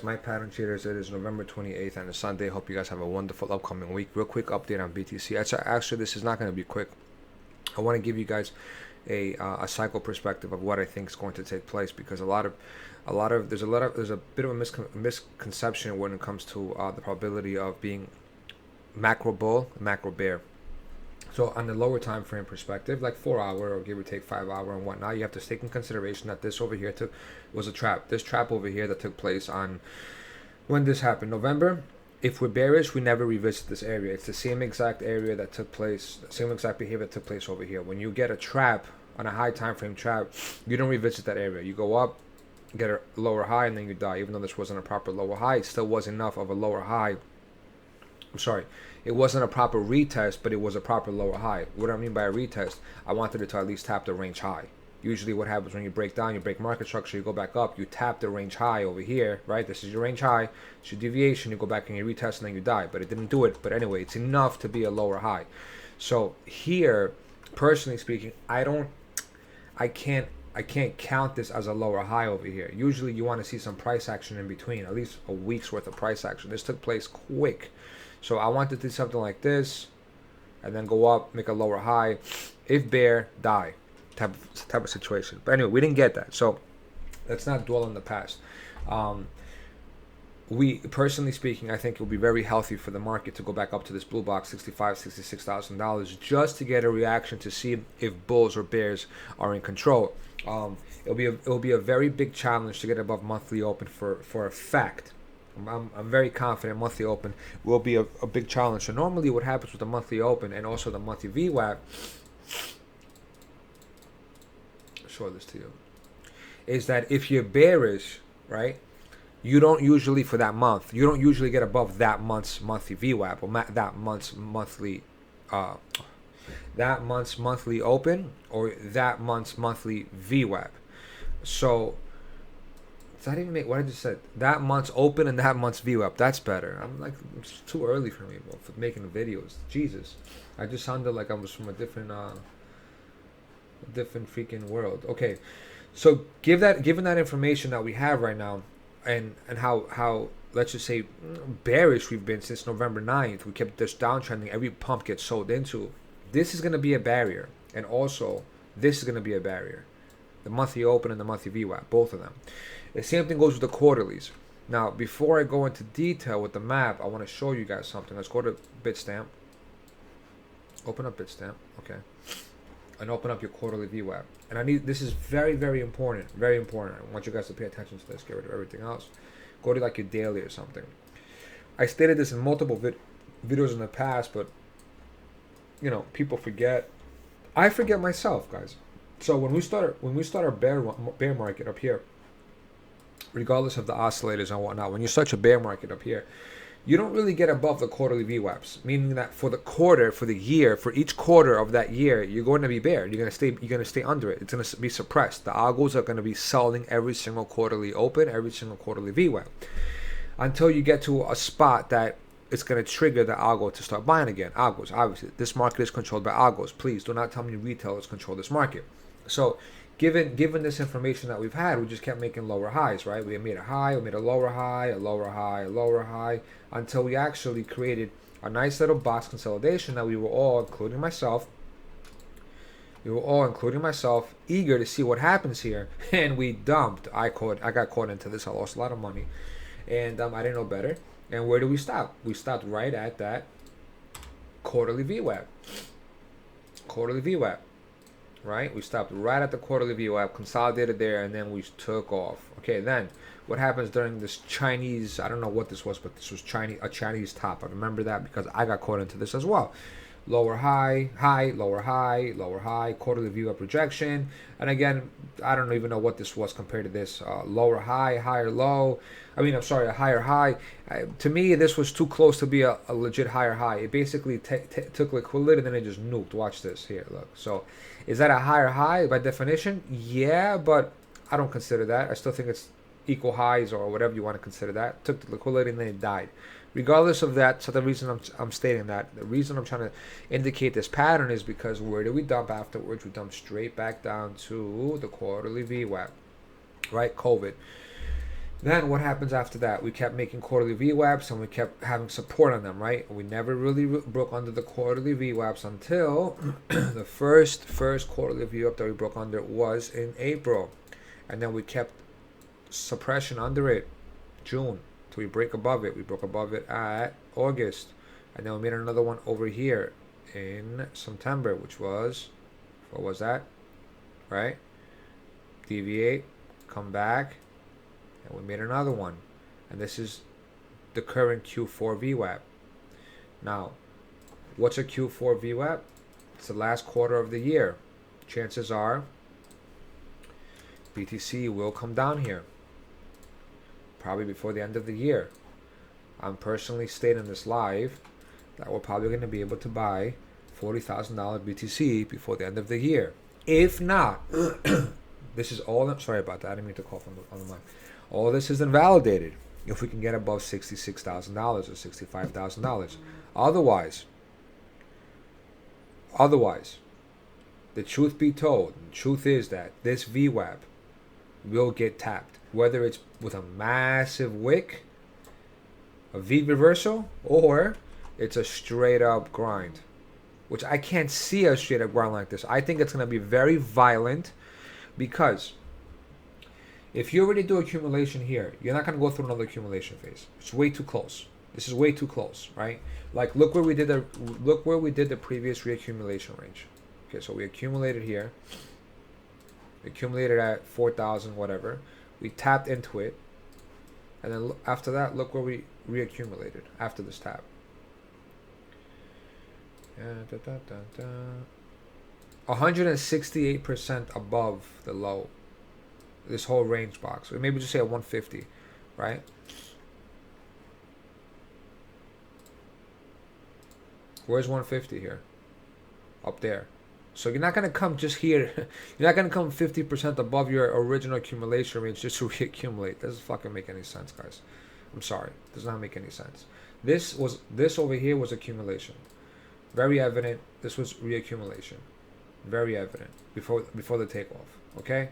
My pattern traders, it is November 28th and a Sunday. Hope you guys have a wonderful upcoming week. Real quick update on BTC. Actually, this is not going to be quick. I want to give you guys a cycle perspective of what I think is going to take place, because there's a bit of a misconception when it comes to the probability of being macro bull, macro bear. So on the lower time frame perspective, like 4 hour or give or take 5 hour and whatnot, you have to take in consideration that this over here was a trap. This trap over here that took place on, when this happened, November. If we're bearish, we never revisit this area. It's the same exact area that took place, the same exact behavior that took place over here. When you get a trap on a high time frame trap, you don't revisit that area. You go up, get a lower high, and then you die. Even though this wasn't a proper lower high, it still was enough of a lower high. I'm sorry, it wasn't a proper retest, but it was a proper lower high. What do I mean by a retest? I wanted it to at least tap the range high. Usually what happens when you break down, you break market structure, you go back up, you tap the range high over here, right? This is your range high, it's your deviation, you go back and you retest and then you die. But it didn't do it. But anyway, it's enough to be a lower high. So here, personally speaking, I can't count this as a lower high over here. Usually you want to see some price action in between, at least a week's worth of price action. This took place quick. So I wanted to do something like this and then go up, make a lower high. If bear, die type of situation. But anyway, we didn't get that. So let's not dwell on the past. We, personally speaking, I think it will be very healthy for the market to go back up to this blue box, $66,000, just to get a reaction to see if bulls or bears are in control. It'll be a very big challenge to get above monthly open for a fact. I'm very confident monthly open will be a big challenge. So normally what happens with the monthly open and also the monthly VWAP, show this to you, is that if you're bearish, right, you don't usually, for that month, you don't usually get above that month's monthly VWAP or that month's monthly open or that month's monthly VWAP. So does that even make what I just said? That month's open and that month's VWAP. That's better. I'm like, it's too early for me, bro, for making videos. Jesus, I just sounded like I was from a different freaking world. Okay, so given that information that we have right now, and how let's just say bearish we've been since November 9th, we kept this downtrending. Every pump gets sold into. This is going to be a barrier, and also this is going to be a barrier. The monthly open and the monthly VWAP, both of them. The same thing goes with the quarterlies. Now, before I go into detail with the map, I want to show you guys something. Let's go to Bitstamp. Open up Bitstamp, okay, and open up your quarterly VWAP. And this is very, very important. Very important. I want you guys to pay attention to this. Get rid of everything else. Go to like your daily or something. I stated this in multiple videos in the past, but you know, people forget. I forget myself, guys. So when we start our bear market up here, regardless of the oscillators and whatnot, when you start your bear market up here, you don't really get above the quarterly VWAPs, meaning that for the quarter, for the year, for each quarter of that year, you're going to be bear. You're going to stay under it. It's going to be suppressed. The algos are going to be selling every single quarterly open, every single quarterly VWAP, until you get to a spot that it's going to trigger the algo to start buying again. Algos, obviously, this market is controlled by algos. Please do not tell me retailers control this market. So given this information that we've had, we just kept making lower highs, right? We made a high, we made a lower high, a lower high, a lower high, until we actually created a nice little box consolidation that we were all, including myself, eager to see what happens here. And we dumped. I got caught into this. I lost a lot of money, and I didn't know better. And where did we stop? We stopped right at that quarterly VWAP. Right? We stopped right at the quarterly VWAP, consolidated there, and then we took off. Okay, then what happens during this Chinese, I don't know what this was, but this was a Chinese top. I remember that because I got caught into this as well. Lower high, high, lower high, lower high, quarterly VWAP rejection. And again, I don't even know what this was compared to this. Lower high, higher low. A higher high. To me, this was too close to be a legit higher high. It basically took liquidity and then it just nuked. Watch this here, look. So is that a higher high by definition? Yeah, but I don't consider that. I still think it's equal highs or whatever you want to consider that. Took the liquidity and then it died. Regardless of that, so the reason I'm stating that, the reason I'm trying to indicate this pattern is because where did we dump afterwards? We dumped straight back down to the quarterly VWAP, right? COVID. Then what happens after that? We kept making quarterly VWAPs and we kept having support on them, right? We never really broke under the quarterly VWAPs until the first quarterly VWAP that we broke under was in April. And then we kept suppression under it June till we break above it. We broke above it at August. And then we made another one over here in September, which was, what was that? Right? Deviate, come back, and we made another one. And this is the current Q4 VWAP. Now, what's a Q4 VWAP? It's the last quarter of the year. Chances are BTC will come down here, probably before the end of the year. I'm personally stating this live that we're probably going to be able to buy $40,000 BTC before the end of the year. If not, this is all. Sorry about that. I didn't mean to call on the mic. All this is invalidated if we can get above $66,000 or $65,000. Otherwise, the truth be told, the truth is that this VWAP will get tapped, whether it's with a massive wick, a V reversal, or it's a straight up grind, which I can't see a straight up grind like this. I think it's going to be very violent, because if you already do accumulation here, you're not going to go through another accumulation phase. It's way too close. This is way too close, right? Like look where we did the previous reaccumulation range. Okay, so we accumulated here. We accumulated at 4,000 whatever. We tapped into it, and then after that, look where we reaccumulated after this tap. 168% above the low. This whole range box, or maybe just say at 150, right? Where's 150 here? Up there. So you're not gonna come just here. You're not gonna come 50% above your original accumulation range just to reaccumulate. Doesn't fucking make any sense, guys. I'm sorry. Does not make any sense. This over here was accumulation. Very evident. This was reaccumulation. Very evident before the takeoff. Okay.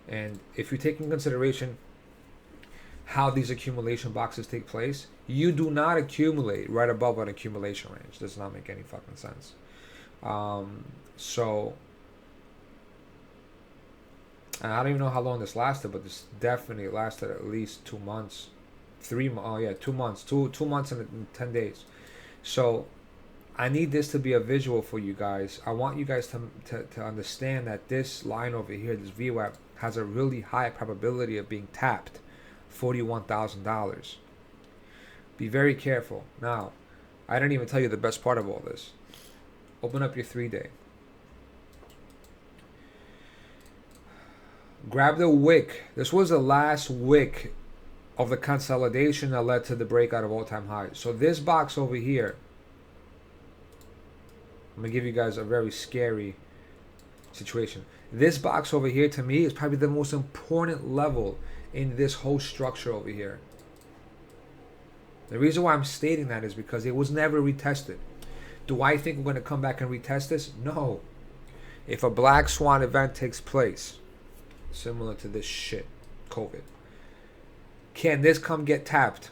And if you take in consideration how these accumulation boxes take place, you do not accumulate right above an accumulation range. Does not make any fucking sense. So, and I don't even know how long this lasted, but this definitely lasted at least 2 months, 2 months, 2 months and 10 days. So I need this to be a visual for you guys. I want you guys to understand that this line over here, this VWAP, has a really high probability of being tapped, $41,000. Be very careful. Now, I didn't even tell you the best part of all this. Open up your 3-day. Grab the wick. This was the last wick of the consolidation that led to the breakout of all-time highs. So this box over here, I'm going to give you guys a very scary situation. This box over here, to me, is probably the most important level in this whole structure over here. The reason why I'm stating that is because it was never retested. Do I think we're going to come back and retest this? No. If a black swan event takes place, similar to this shit, COVID, can this come get tapped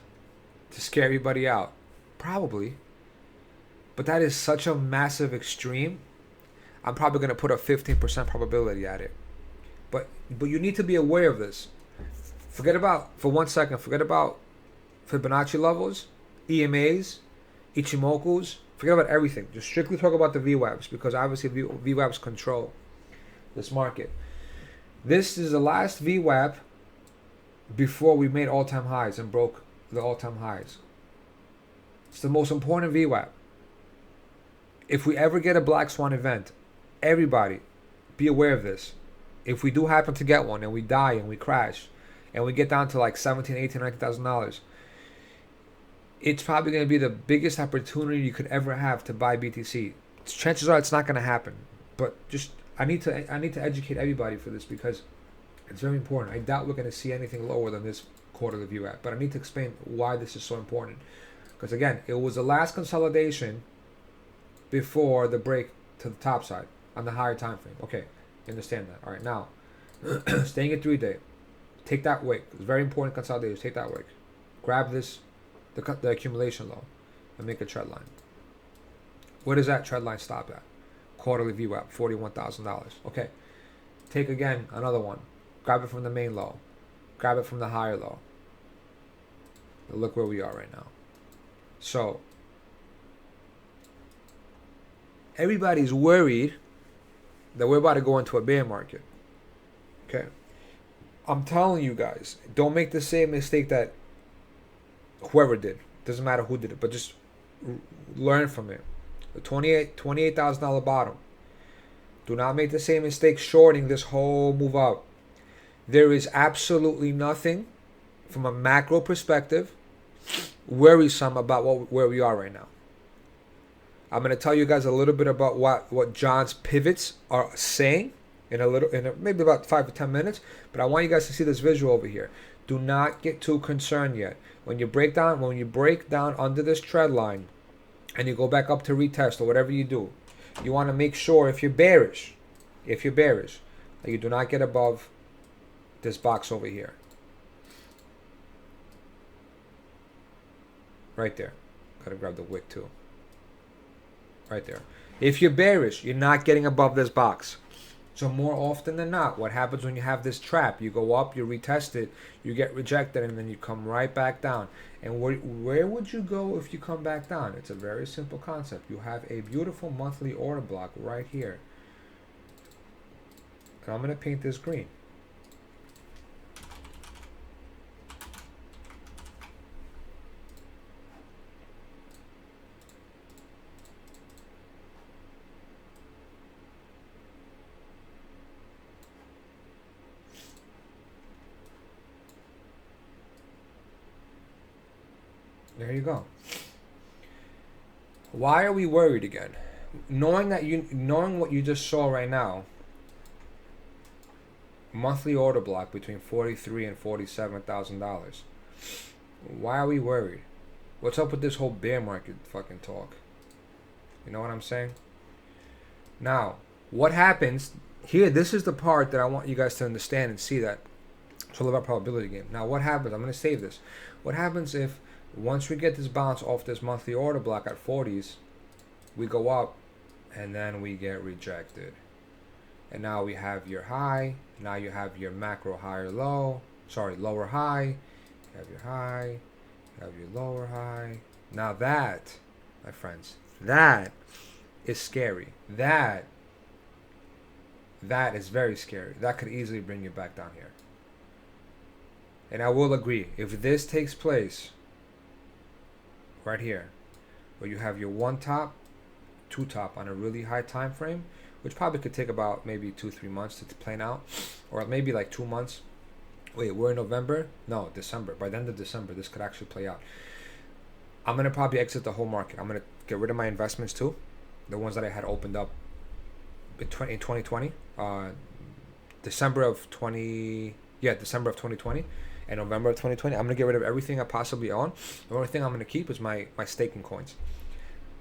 to scare everybody out? Probably. But that is such a massive extreme. I'm probably going to put a 15% probability at it. But you need to be aware of this. Forget about Fibonacci levels, EMAs, Ichimokus. Forget about everything. Just strictly talk about the VWAPs, because obviously VWAPs control this market. This is the last VWAP before we made all-time highs and broke the all-time highs. It's the most important VWAP. If we ever get a black swan event, everybody be aware of this. If we do happen to get one and we die and we crash and we get down to like $17,000, $18,000, $19,000, it's probably going to be the biggest opportunity you could ever have to buy BTC. Chances are it's not going to happen, but just I need to educate everybody for this, because it's very important. I doubt we're going to see anything lower than this quarterly view at, but I need to explain why this is so important. Because again, it was the last consolidation before the break to the top side on the higher time frame. Okay, you understand that. All right, now staying at 3-day. Take that wick. It's very important consolidation. Take that wick. Grab this, the accumulation low, and make a trend line. Where does that trend line stop at? Quarterly VWAP, $41,000. Okay. Take again another one. Grab it from the main low. Grab it from the higher low. But look where we are right now. So everybody's worried that we're about to go into a bear market. Okay. I'm telling you guys, don't make the same mistake that whoever did. Doesn't matter who did it, but just learn from it. The $28,000 bottom. Do not make the same mistake shorting this whole move up. There is absolutely nothing from a macro perspective worrisome about where we are right now. I'm going to tell you guys a little bit about what John's pivots are saying in maybe about 5 to 10 minutes, but I want you guys to see this visual over here. Do not get too concerned yet. When you break down under this trend line and you go back up to retest or whatever you do, you want to make sure if you're bearish, that you do not get above this box over here. Right there. Gotta grab the wick too. Right there. If you're bearish, you're not getting above this box. So more often than not, what happens when you have this trap? You go up, you retest it, you get rejected, and then you come right back down. And where would you go if you come back down? It's a very simple concept. You have a beautiful monthly order block right here. And I'm going to paint this green. There you go. Why are we worried again? Knowing what you just saw right now, monthly order block between $43,000 and $47,000. Why are we worried? What's up with this whole bear market fucking talk? You know what I'm saying? Now, what happens here? This is the part that I want you guys to understand and see that it's all about probability game. Now, what happens? I'm going to save this. What happens if once we get this bounce off this monthly order block at 40s, we go up and then we get rejected. And now we have your high. Now you have your macro higher low. Sorry, lower high. You have your high. You have your lower high. Now that, my friends, that is scary. That is very scary. That could easily bring you back down here. And I will agree, if this takes place right here, where you have your one top, two top on a really high time frame, which probably could take about maybe 2-3 months to plan out, or maybe like 2 months. Wait, we're in November? No, December. By the end of December, this could actually play out. I'm going to probably exit the whole market. I'm going to get rid of my investments too, the ones that I had opened up in 2020, December of 2020 and November of 2020. I'm going to get rid of everything I possibly own. The only thing I'm going to keep is my staking coins,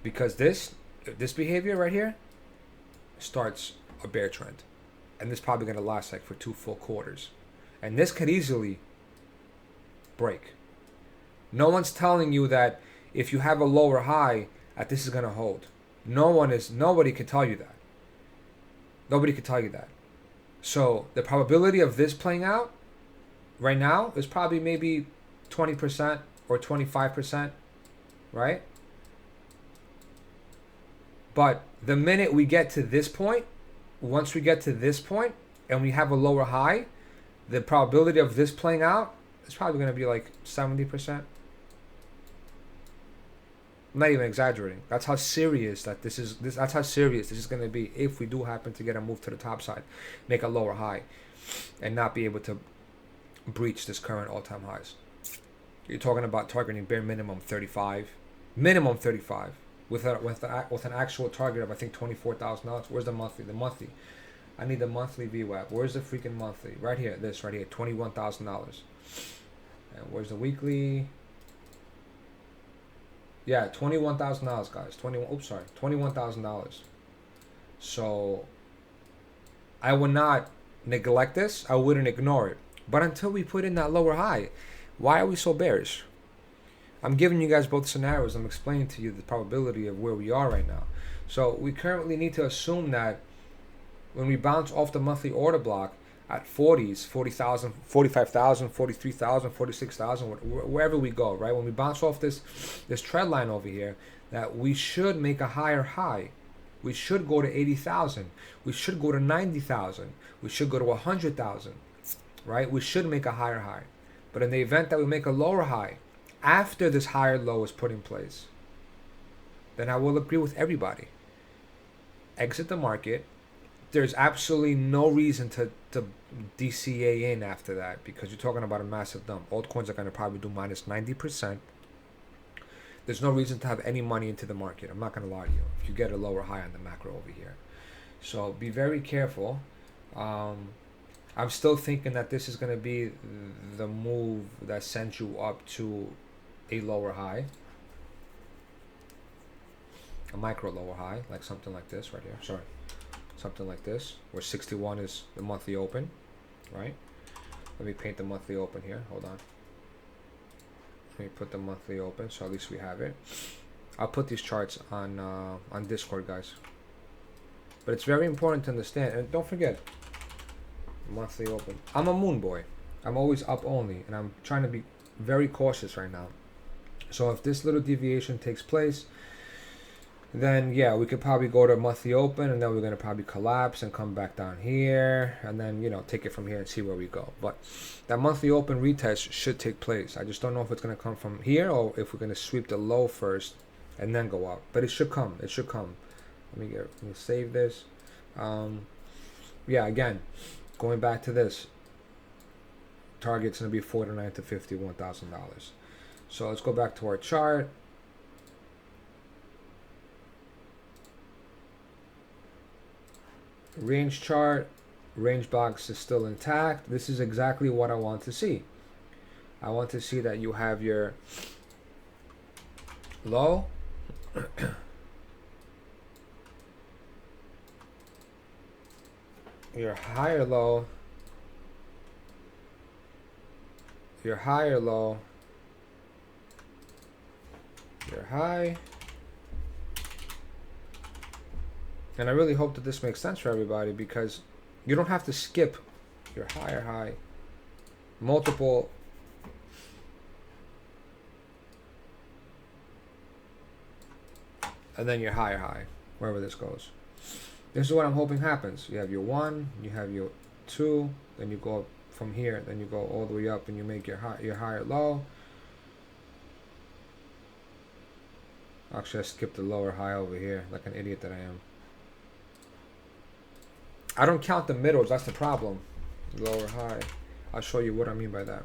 because this behavior right here starts a bear trend, and this is probably going to last like for 2 full quarters, and this could easily break. No one's telling you that if you have a lower high that this is going to hold. Nobody can tell you that. Nobody can tell you that. So the probability of this playing out right now is probably maybe 20% or 25%, right? But the minute we get to this point, once we get to this point and we have a lower high, the probability of this playing out is probably going to be like 70%. I'm not even exaggerating. That's how serious this is going to be if we do happen to get a move to the top side, make a lower high, and not be able to breach this current all-time highs. You're talking about targeting bare minimum 35, with an actual target of I think $24,000. Where's the monthly? I need the monthly VWAP. Where's the freaking monthly? Right here. This right here, $21,000. And where's the weekly? Yeah, $21,000, guys. $21,000. So I would not neglect this. I wouldn't ignore it. But until we put in that lower high, why are we so bearish? I'm giving you guys both scenarios. I'm explaining to you the probability of where we are right now. So we currently need to assume that when we bounce off the monthly order block at 40s, 40,000, 45,000, 43,000, 46,000, wherever we go, right? When we bounce off this trend line over here, that we should make a higher high. We should go to 80,000. We should go to 90,000. We should go to 100,000, right? We should make a higher high. But in the event that we make a lower high after this higher low is put in place, then I will agree with everybody. Exit the market. There's absolutely no reason to DCA in after that, because you're talking about a massive dump. Altcoins are going to probably do minus 90%. There's no reason to have any money into the market. I'm not going to lie to you. If you get a lower high on the macro over here. So be very careful. I'm still thinking that this is going to be the move that sends you up to a lower high. A micro lower high, like something like this right here. Sorry. Something like this, where 61 is the monthly open, right? Let me paint the monthly open here. Hold on. Let me put the monthly open, so at least we have it. I'll put these charts on Discord, guys. But it's very important to understand, and don't forget, monthly open. I'm a moon boy. I'm always up only, and I'm trying to be very cautious right now. So if this little deviation takes place, then yeah, we could probably go to monthly open, and then we're going to probably collapse and come back down here, and then, you know, take it from here and see where we go. But that monthly open retest should take place. I just don't know if it's going to come from here or if we're going to sweep the low first and then go up. But it should come. It should come. Let me save this. Yeah, again, going back to this, target's going to be $49,000 to $51,000. So let's go back to our chart. Range chart, range box is still intact. This is exactly what I want to see. I want to see that you have your low, your higher low, your higher low, your high. And I really hope that this makes sense for everybody, because you don't have to skip your higher high, multiple and then your higher high, wherever this goes. This is what I'm hoping happens. You have your 1, you have your 2, then you go up from here, then you go all the way up and you make your higher low. Actually, I skipped the lower high over here like an idiot that I am. I don't count the middles, that's the problem. Lower high. I'll show you what I mean by that.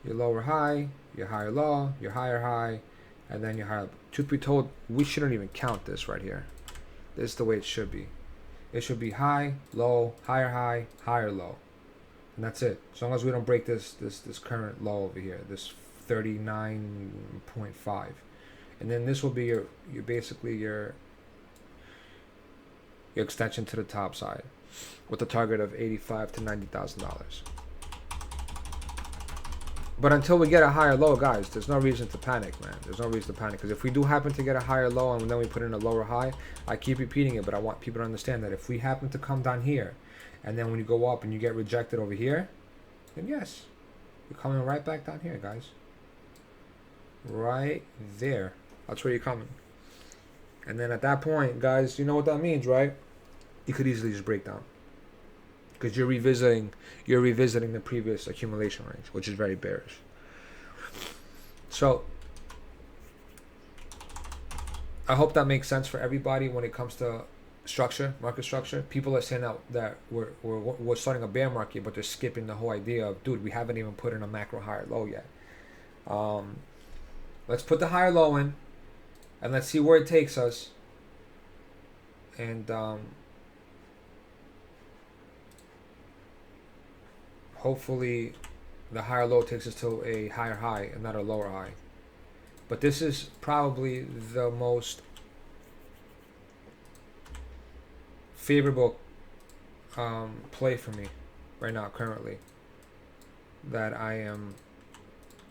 Your lower high, your higher low, your higher high, and then your higher. Truth be told, we shouldn't even count this right here. This is the way it should be. It should be high, low, higher, higher, low. And that's it. As long as we don't break this current low over here, this 39.5. And then this will be your basically your extension to the top side, with a target of $85,000 to $90,000. But until we get a higher low, guys, there's no reason to panic, man. There's no reason to panic, because if we do happen to get a higher low and then we put in a lower high, I keep repeating it, but I want people to understand that if we happen to come down here, and then when you go up and you get rejected over here, then yes, you're coming right back down here, guys. Right there. That's where you're coming. And then at that point, guys, you know what that means, right? You could easily just break down, because you're revisiting the previous accumulation range, which is very bearish. So I hope that makes sense for everybody when it comes to structure, market structure. People are saying that we're starting a bear market, but they're skipping the whole idea of, dude, we haven't even put in a macro higher low yet. Let's put the higher low in, and let's see where it takes us. And hopefully the higher low takes us to a higher high and not a lower high. But this is probably the most favorable play for me right now currently. that I am,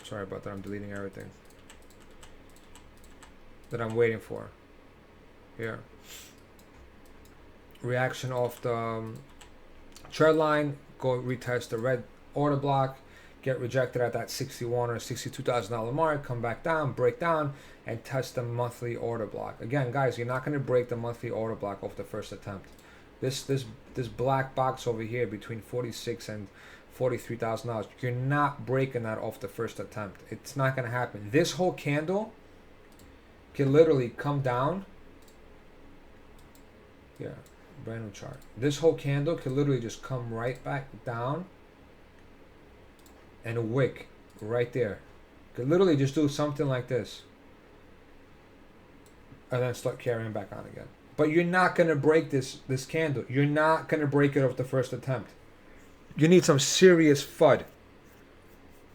sorry about that, I'm deleting everything, that I'm waiting for. Here. Reaction off the trend line, go retest the red order block, get rejected at that $61,000 or $62,000 mark, come back down, break down, and test the monthly order block. Again, guys, you're not going to break the monthly order block off the first attempt. This black box over here between $46,000 and $43,000, you're not breaking that off the first attempt. It's not going to happen. This whole candle can literally come down. Yeah, brand new chart. This whole candle can literally just come right back down and a wick right there. Could literally just do something like this and then start carrying back on again. But you're not going to break this candle. You're not going to break it off the first attempt. You need some serious FUD.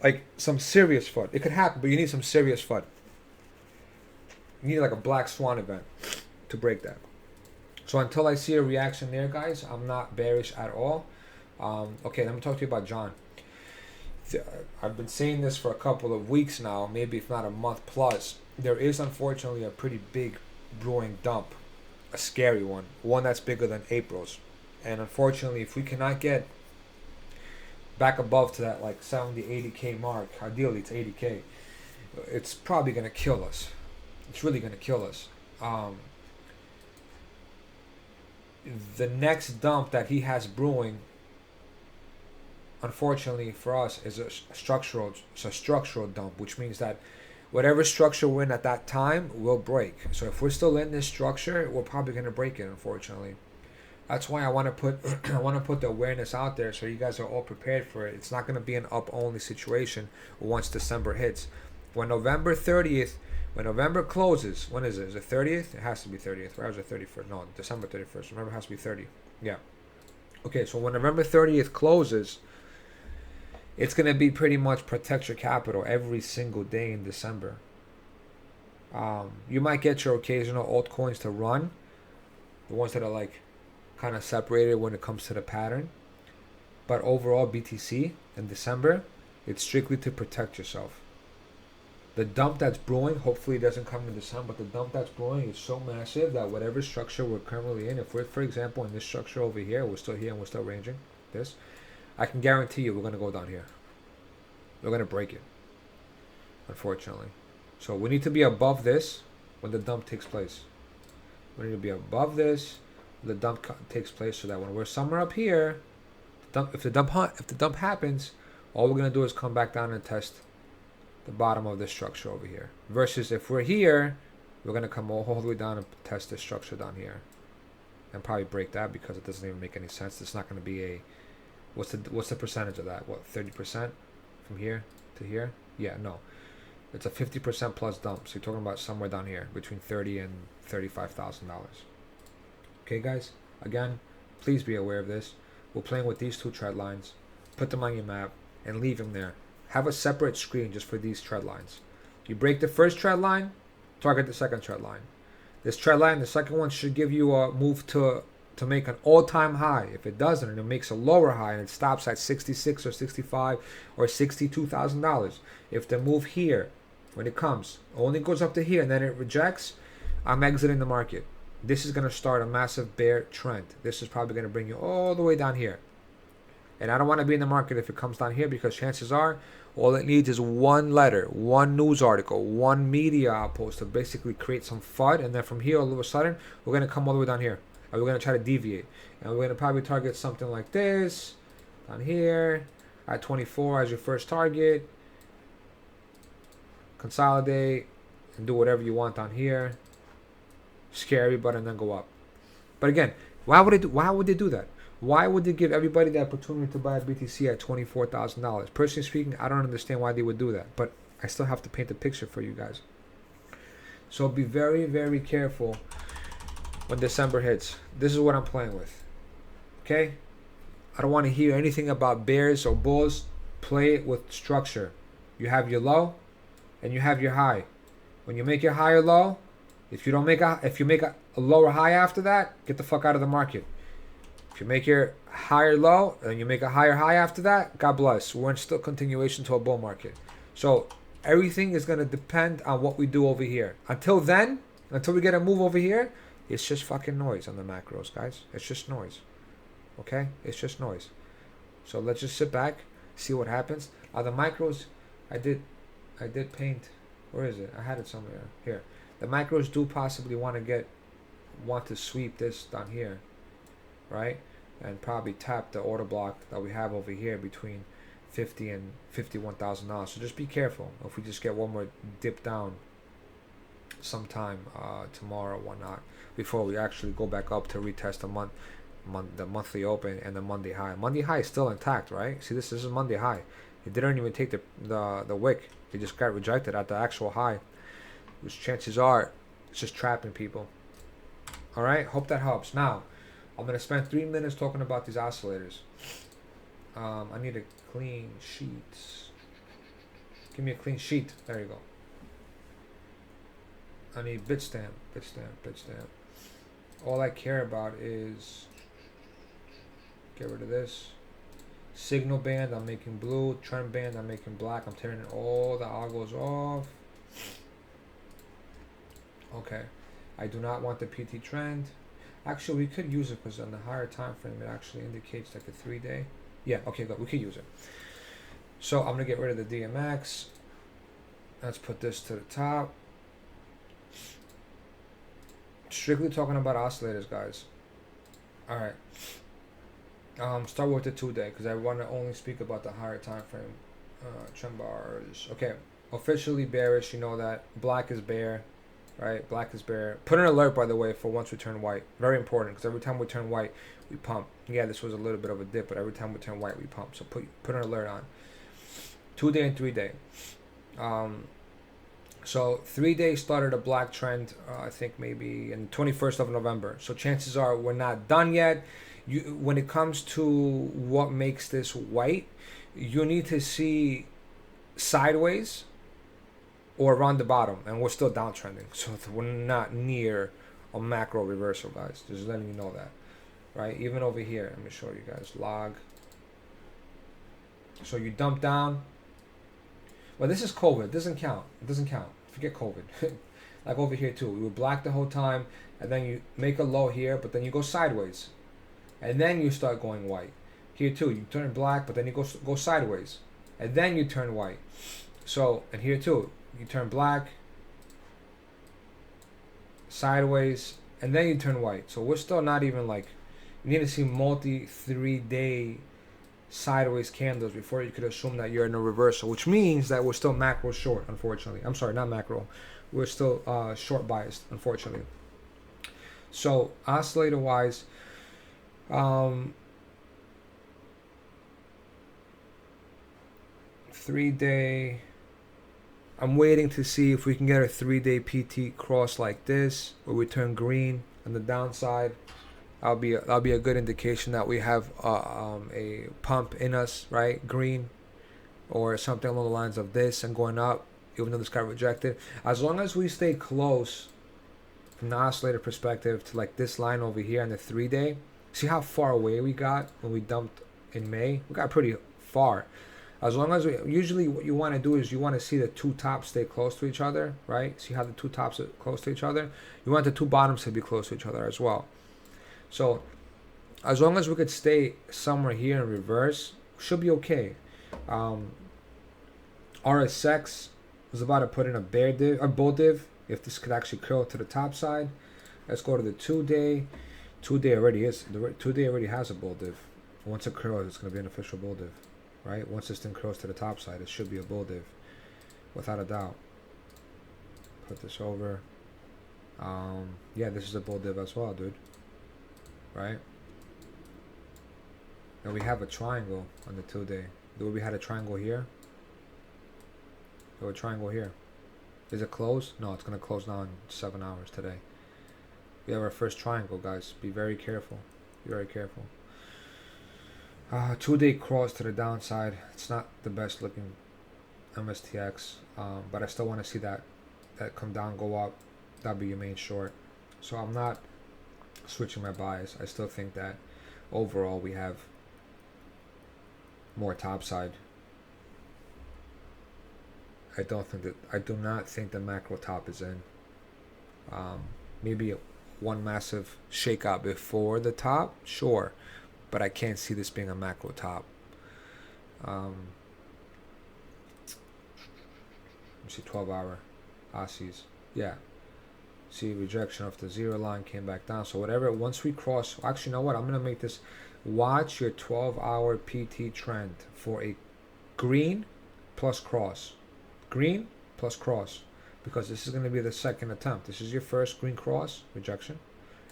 Like some serious FUD. It could happen, but you need some serious FUD. You need like a black swan event to break that. So until I see a reaction there, guys, I'm not bearish at all. Okay, let me talk to you about John. I've been saying this for a couple of weeks now, maybe if not a month plus. There is unfortunately a pretty big brewing dump, a scary one that's bigger than April's. And unfortunately, if we cannot get back above to that like 70, 80K mark, ideally it's 80K, it's probably going to kill us. It's really going to kill us. The next dump that he has brewing, unfortunately for us, is a structural dump, which means that whatever structure we're in at that time will break. So if we're still in this structure, we're probably going to break it, unfortunately. That's why I want to put the awareness out there so you guys are all prepared for it. It's not going to be an up only situation once December hits. When November 30th, when November closes, when is it? Is it 30th? It has to be 30th. Where was it 31st? No, December 31st. November has to be 30. Yeah. Okay, so when November 30th closes, it's going to be pretty much protect your capital every single day in December. You might get your occasional altcoins to run, the ones that are like kind of separated when it comes to the pattern. But overall, BTC in December, it's strictly to protect yourself. The dump that's brewing, hopefully it doesn't come in December, but the dump that's brewing is so massive that whatever structure we're currently in, if we're, for example, in this structure over here, we're still here and we're still ranging this, I can guarantee you we're going to go down here. We're going to break it, unfortunately. So we need to be above this when the dump takes place. We need to be above this when the dump takes place so that when we're somewhere up here, if the dump happens, all we're going to do is come back down and test the bottom of this structure over here. Versus if we're here, we're going to come all the way down and test this structure down here. And probably break that because it doesn't even make any sense. It's not going to be a... What's the percentage of that? What, 30% from here to here? Yeah, no. It's a 50% plus dump. So you're talking about somewhere down here between $30,000 and $35,000. Okay, guys? Again, please be aware of this. We're playing with these two trend lines. Put them on your map and leave them there. Have a separate screen just for these trend lines. You break the first trend line, target the second trend line. This trend line, the second one, should give you a move to make an all-time high. If it doesn't, and it makes a lower high and it stops at 66 or 65 or $62,000. If the move here, when it comes, only goes up to here and then it rejects, I'm exiting the market. This is going to start a massive bear trend. This is probably going to bring you all the way down here. And I don't want to be in the market if it comes down here because chances are all it needs is one letter, one news article, one media outpost to basically create some FUD. And then from here, all of a sudden, we're going to come all the way down here. And we're going to try to deviate. And we're going to probably target something like this down here at 24 as your first target. Consolidate and do whatever you want down here. Scare everybody and then go up. But again, why would they do that? Why would they give everybody the opportunity to buy a BTC at $24,000? Personally speaking, I don't understand why they would do that. But I still have to paint the picture for you guys. So be very, very careful when December hits. This is what I'm playing with. Okay? I don't want to hear anything about bears or bulls. Play it with structure. You have your low and you have your high. When you make your high or low, if you make a lower high after that, get the fuck out of the market. If you make your higher low and you make a higher high after that, God bless. We're in still continuation to a bull market. So everything is going to depend on what we do over here. Until then, until we get a move over here, it's just fucking noise on the macros, guys. It's just noise. Okay? It's just noise. So let's just sit back, see what happens. The micros, I did paint. Where is it? I had it somewhere. Here. The macros do possibly want to sweep this down here, right? And probably tap the order block that we have over here between $50 and $51,000. So just be careful. If we just get one more dip down sometime tomorrow or whatnot, before we actually go back up to retest the monthly open and the Monday high. Monday high is still intact, right? See, this is a Monday high. It didn't even take the wick. It just got rejected at the actual high, which chances are it's just trapping people. All right, hope that helps. Now, I'm gonna spend 3 minutes talking about these oscillators. I need a clean sheet. Give me a clean sheet. There you go. I need bitstamp. All I care about is get rid of this. Signal band, I'm making blue. Trend band, I'm making black. I'm turning all the algos off. Okay. I do not want the PT trend. Actually, we could use it because on the higher time frame, it actually indicates like a 3-day. Yeah, okay, good. We could use it. So I'm going to get rid of the DMX. Let's put this to the top. Strictly talking about oscillators, guys. All right. Start with the 2-day because I want to only speak about the higher time frame trend bars. Okay, officially bearish. You know that black is bear, right? Black is bear. Put an alert, by the way, for once we turn white. Very important because every time we turn white, we pump. Yeah, this was a little bit of a dip, but every time we turn white, we pump. So put an alert on. 2-day and 3-day. So 3-day started a black trend. I think maybe in 21st of November. So chances are we're not done yet. When it comes to what makes this white, you need to see sideways or around the bottom, and we're still downtrending, so we're not near a macro reversal, guys. Just letting you know that, right? Even over here, let me show you guys log. So you dump down. Well, this is COVID. It doesn't count. It doesn't count. Forget COVID. Like over here too, we were black the whole time, and then you make a low here, but then you go sideways. And then you start going white. Here too, you turn black, but then you go sideways. And then you turn white. So, and here too, you turn black, sideways, and then you turn white. So we're still not even like, you need to see multi 3-day sideways candles before you could assume that you're in a reversal, which means that we're still macro short, unfortunately. I'm sorry, not macro. We're still short biased, unfortunately. So oscillator wise, 3-day, I'm waiting to see if we can get a 3-day PT cross like this where we turn green on the downside. That'll be a good indication that we have a pump in us, right? Green or something along the lines of this and going up, even though this got rejected. As long as we stay close from the oscillator perspective to like this line over here on the 3-day. See how far away we got when we dumped in May? We got pretty far. As long as usually what you want to do is you want to see the two tops stay close to each other, right? See how the two tops are close to each other? You want the two bottoms to be close to each other as well. So as long as we could stay somewhere here in reverse, should be okay. RSX was about to put in a bear div, a bull div, if this could actually curl to the top side. Let's go to the 2-day. 2-day already is. The 2-day already has a bull div. Once it curls, it's going to be an official bull div, right? Once this thing curls to the top side, it should be a bull div, without a doubt. Put this over. Yeah, this is a bull div as well, dude. Right? And we have a triangle on the 2-day. We had a triangle here. Or a triangle here. Is it closed? No, it's going to close now in 7 hours today. We have our first triangle, guys. Be very careful. Be very careful. 2-day cross to the downside. It's not the best looking MSTX, but I still want to see that come down, go up. That'll be your main short. So I'm not switching my bias. I still think that overall we have more topside. I do not think the macro top is in. Maybe one massive shakeout before the top, sure, but I can't see this being a macro top. Let me see 12-hour Aussies. Yeah. See, rejection of the zero line, came back down. So whatever, once we cross, actually, you know what? I'm going to make this, watch your 12-hour PT trend for a green plus cross. Green plus cross. Because this is going to be the second attempt. This is your first green cross, rejection.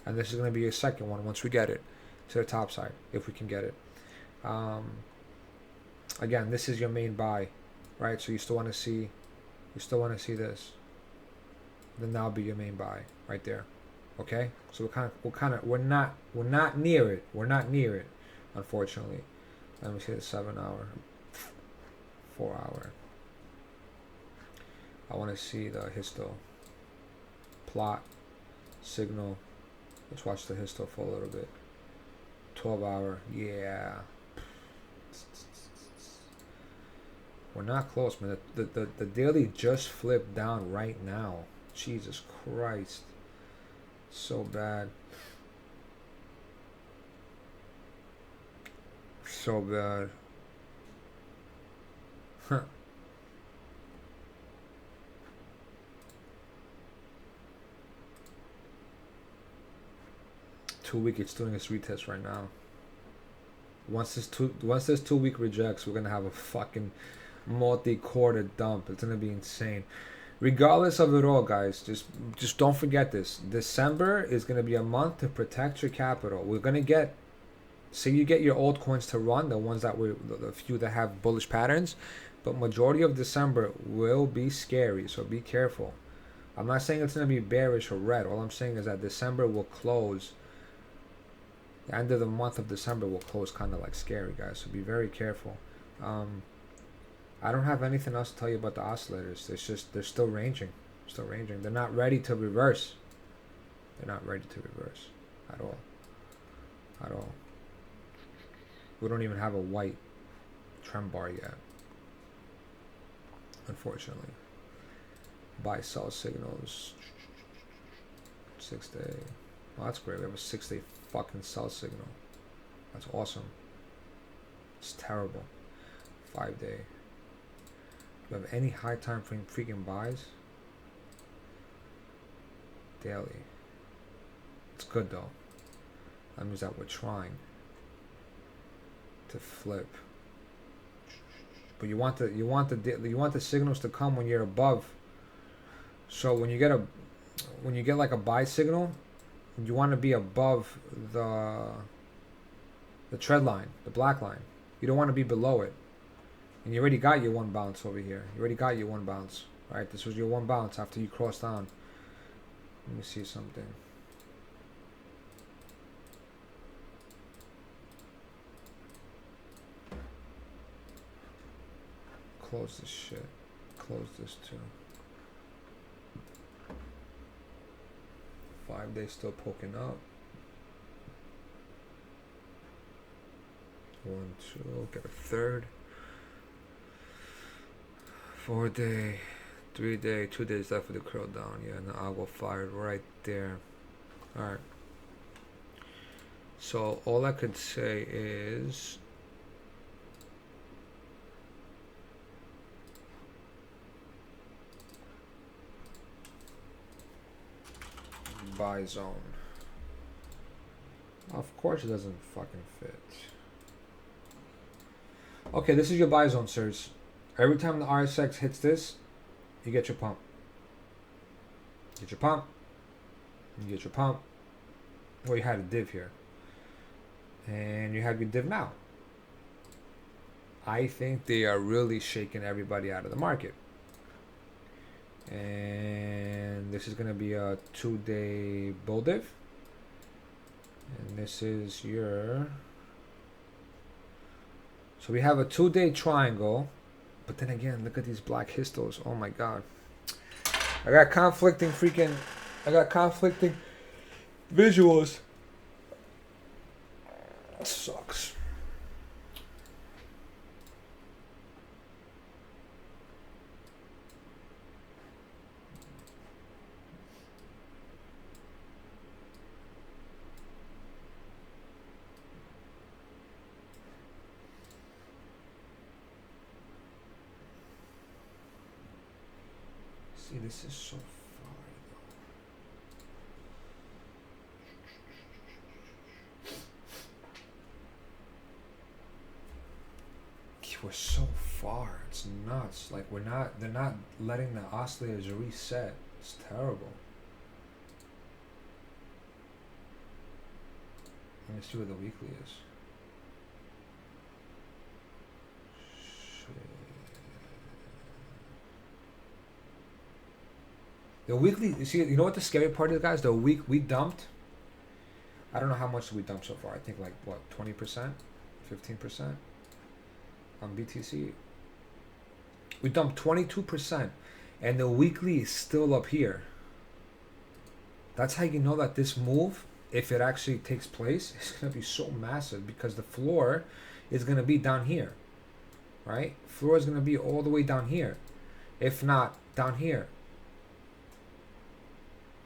And this is going to be your second one once we get it to the top side, if we can get it. Again, this is your main buy, right? So you still want to see this. Then that'll be your main buy right there. Okay? So we're not near it. We're not near it, unfortunately. Let me see the 7-hour, 4-hour. I want to see the histo. Plot, signal. Let's watch the histo for a little bit. 12-hour, yeah. We're not close, man. The daily just flipped down right now. Jesus Christ. So bad. So bad. Huh. Two-week, it's doing its retest right now. Once this 2 week rejects, we're gonna have a fucking multi-quarter dump. It's gonna be insane. Regardless of it all, guys, just don't forget this. December is gonna be a month to protect your capital. We're gonna get, say you get your altcoins to run, the ones that the few that have bullish patterns, but majority of December will be scary. So be careful. I'm not saying it's gonna be bearish or red. All I'm saying is that December will close. The end of the month of December will close kind of like scary, guys. So be very careful. I don't have anything else to tell you about the oscillators. It's just they're still ranging. Still ranging. They're not ready to reverse. They're not ready to reverse at all. At all. We don't even have a white trend bar yet. Unfortunately. Buy sell signals. 6 day. Well, that's great. We have a 6-day fucking sell signal. That's awesome. It's terrible. 5 day. Do you have any high time frame freaking buys? Daily. It's good though. That means that we're trying to flip. But you want the signals to come when you're above. So when you get like a buy signal, you want to be above the trend line, the black line. You don't want to be below it. And you already got your one bounce over here. You already got your one bounce, right? This was your one bounce after you crossed down. Let me see something. Close this shit. Close this too. 5 days still poking up. 1, 2, get a third. 4 day, 3 day, 2 days left for the curl down. Yeah, and the agua fired right there. Alright. So all I could say is buy zone. Of course it doesn't fucking fit. Okay, this is your buy zone, sirs. Every time the RSX hits this, you get your pump. Get your pump. You get your pump. Well, you had a div here. And you have your div now. I think they are really shaking everybody out of the market. And this is going to be a 2-day bull div. And this is your... So we have a 2-day triangle. But then again, look at these black histos. Oh my god. I got conflicting visuals. See, this is so far. We're so far. It's nuts. Like they're not letting the oscillators reset. It's terrible. Let me see where the weekly is. Shit. The weekly, you see, you know what the scary part is, guys? The week we dumped, I don't know how much we dumped so far. I think like, what, 20%? 15%? On BTC. We dumped 22%. And the weekly is still up here. That's how you know that this move, if it actually takes place, is going to be so massive, because the floor is going to be down here, right? Floor is going to be all the way down here, if not down here.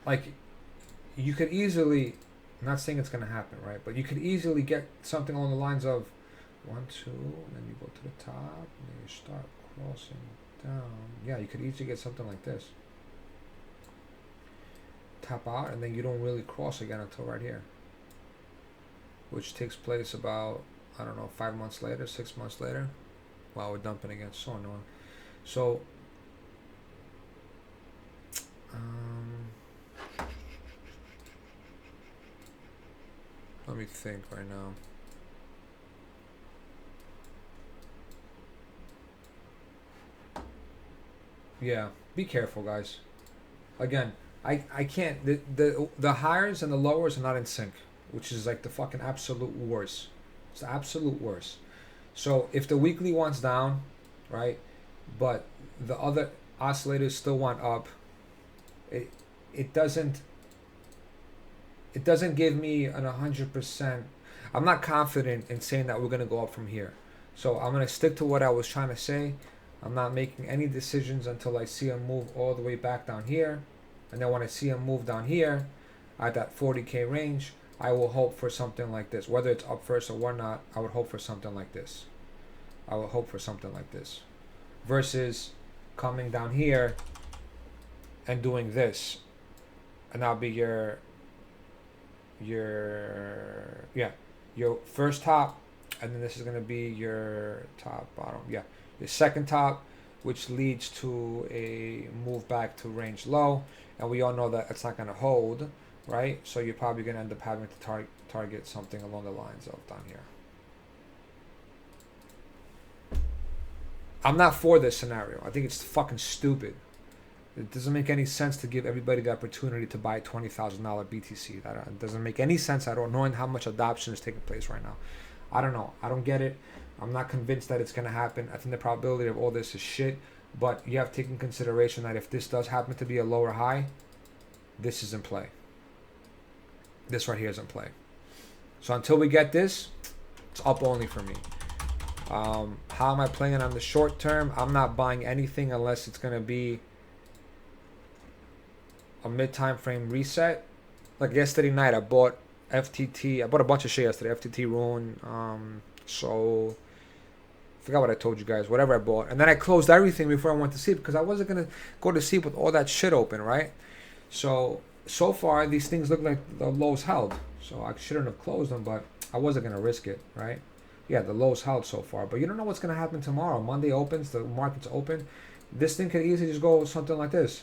Like, you could easily, I'm not saying it's going to happen, right? But you could easily get something along the lines of 1, 2, and then you go to the top, and then you start crossing down. Yeah, you could easily get something like this. Tap out, and then you don't really cross again until right here, which takes place about, I don't know, 5 months later, 6 months later, while we're dumping again. So annoying. So let me think right now. Yeah, be careful, guys. Again, I can't, the highs and the lowers are not in sync, which is like the fucking absolute worst. It's the absolute worst. So if the weekly wants down, right, but the other oscillators still want up, it doesn't give me an 100%. I'm not confident in saying that we're gonna go up from here. So I'm gonna stick to what I was trying to say. I'm not making any decisions until I see him move all the way back down here. And then when I see him move down here at that 40K range, I will hope for something like this. Whether it's up first or whatnot, I would hope for something like this. I would hope for something like this. Versus coming down here and doing this. And that'll be your first top. And then this is going to be your top, bottom. Yeah. The second top, which leads to a move back to range low, and we all know that it's not going to hold, right? So you're probably going to end up having to target something along the lines of down here. I'm not for this scenario. I think it's fucking stupid. It doesn't make any sense to give everybody the opportunity to buy $20,000 BTC. That doesn't make any sense at all, knowing how much adoption is taking place right now. I don't know. I don't get it. I'm not convinced that it's going to happen. I think the probability of all this is shit. But you have to take in consideration that if this does happen to be a lower high, this is in play. This right here is in play. So until we get this, it's up only for me. How am I playing it on the short term? I'm not buying anything unless it's going to be a mid-time frame reset. Like yesterday night, I bought FTT. I bought a bunch of shit yesterday. FTT Rune. So forgot what I told you guys. Whatever I bought, and then I closed everything before I went to sleep because I wasn't gonna go to sleep with all that shit open, right? So far these things look like the lows held. So I shouldn't have closed them, but I wasn't gonna risk it, right? Yeah, the lows held so far, but you don't know what's gonna happen tomorrow. Monday opens, the market's open. This thing could easily just go something like this,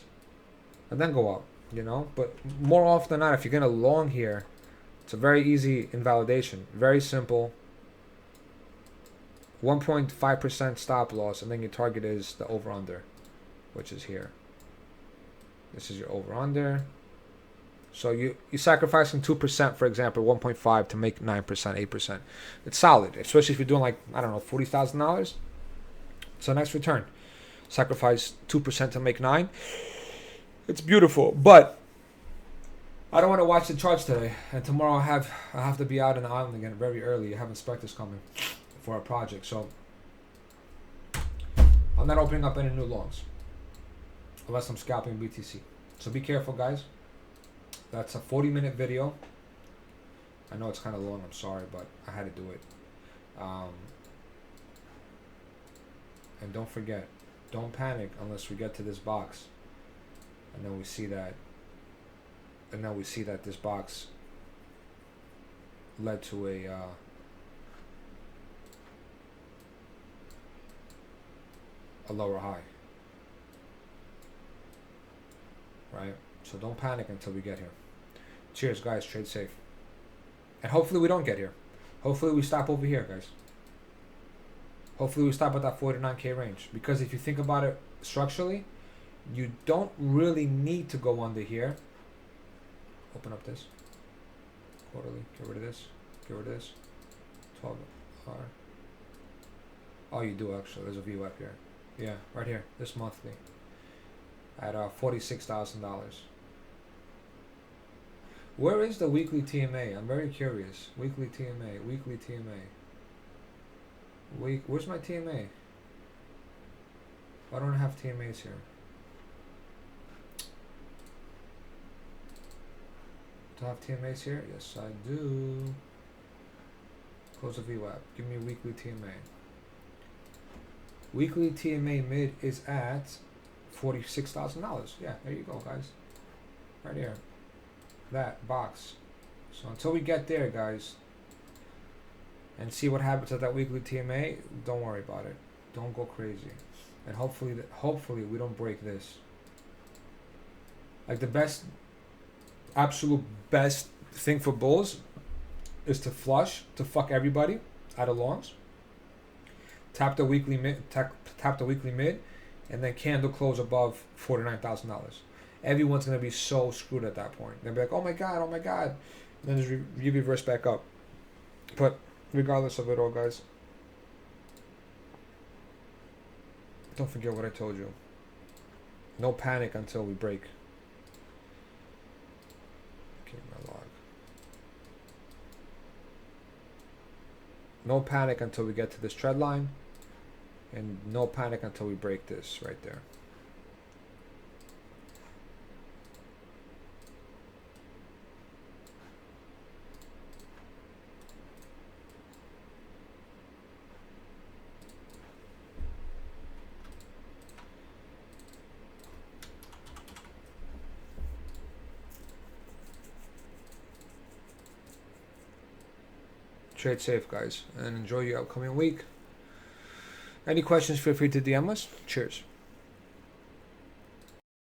and then go up, you know. But more often than not, if you're gonna long here, it's a very easy invalidation. Very simple. 1.5% stop loss, and then your target is the over-under, which is here. This is your over-under. So you're sacrificing 2%, for example, 1.5 to make 9%, 8%. It's solid, especially if you're doing like, I don't know, $40,000. It's a nice return. Sacrifice 2% to make 9. It's beautiful, but I don't want to watch the charts today. And tomorrow I have to be out in the island again very early. I have inspectors coming for a project, so I'm not opening up any new longs unless I'm scalping BTC. So be careful, guys. That's a 40-minute video. I know it's kind of long, I'm sorry, but I had to do it. And don't forget, don't panic unless we get to this box. and then we see that, this box led to a lower high, right? So don't panic until we get here. Cheers, guys. Trade safe. And hopefully we don't get here. Hopefully we stop over here, guys. Hopefully we stop at that 49K range. Because if you think about it structurally, you don't really need to go under here. Open up this. Quarterly. Get rid of this. Get rid of this. 12 R. Oh, you do actually. There's a VWAP here. Yeah, right here. This monthly. At $46,000. Where is the weekly TMA? I'm very curious. Weekly TMA. Weekly TMA. Where's my TMA? Why don't I have TMAs here? Do I have TMAs here? Yes, I do. Close the VWAP. Give me a weekly TMA. Weekly TMA mid is at $46,000. Yeah, there you go, guys. Right here. That box. So until we get there, guys, and see what happens at that weekly TMA, don't worry about it. Don't go crazy. And hopefully we don't break this. Like the best, absolute best thing for bulls is to flush, to fuck everybody out of longs. Tap the weekly mid, and then candle close above $49,000. Everyone's gonna be so screwed at that point. They'll be like, oh my god, and then just reverse back up. But regardless of it all, guys, don't forget what I told you. No panic until we break. Okay, my log. No panic until we get to this trend line, and no panic until we break this right there. Trade safe, guys, and enjoy your upcoming week. Any questions, feel free to DM us. Cheers.